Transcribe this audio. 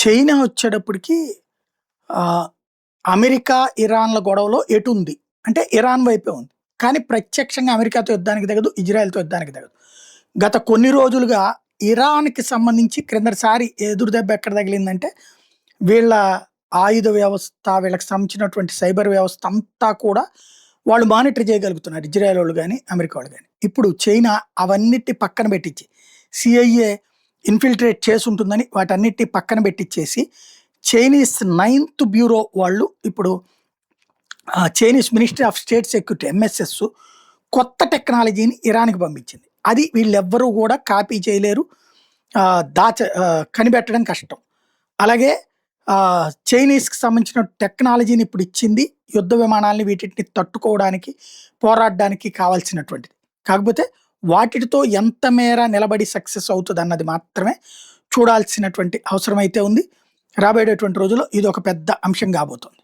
China వచ్చేటప్పటికి ఆహ్, America, ఇరాన్‌ల గొడవలో ఎటుంది? అంటే ఇరాన్ వైపే ఉంది. కానీ ప్రత్యక్షంగా అమెరికాతో యుద్ధానికి దిగదు. ఇజ్రాయెల్‌తో యుద్ధానికి దిగదు. గత కొన్ని రోజులుగా ఇరాన్‌కి సంబంధించి క్రిందటిసారి ఎదురు దెబ్బ ఎక్కడ తగిలిందంటే, వీళ్ళ ఆయుధ వ్యవస్థ, వీళ్ళకి సంబంధించినటువంటి సైబర్ వ్యవస్థ అంతా కూడా వాళ్ళు మానిటర్ చేయగలుగుతున్నారు. ఇజ్రాయెలోళ్ళు గాని, అమెరికా వాళ్ళు గాని. ఇప్పుడు చైనా అవన్నిటిని పక్కన పెట్టించి, సీఐఏ ఇన్ఫిల్ట్రేట్ చేసుంటుందని వాటన్నిటిని పక్కన పెట్టిచ్చేసి, చైనీస్ 9థ్ బ్యూరో వాళ్ళు ఇప్పుడు Chinese ministry of state security MSS కొత్త టెక్నాలజీని ఇరాన్‌కి పంపించింది. అది వీళ్ళెవ్వరూ గూడా కాపీ చేయలేరు. కనిపెట్టడం కష్టం. అలాగే చైనీస్‌కి సంబంధించిన టెక్నాలజీని ఇప్పుడు ఇచ్చింది. యుద్ధ విమానాల్ని వీటిటిని తట్టుకోవడానికి, పోరాడడానికి కావాల్సినటువంటిది. కాకపోతే వాటిటితో ఎంత మేర నిలబడి సక్సెస్ అవుతదన్నది మాత్రమే చూడాల్సినటువంటి అవసరమైతే ఉంది. రాబోయేటటువంటి రోజుల్లో ఇదొక పెద్ద అంశం కాబోతుంది.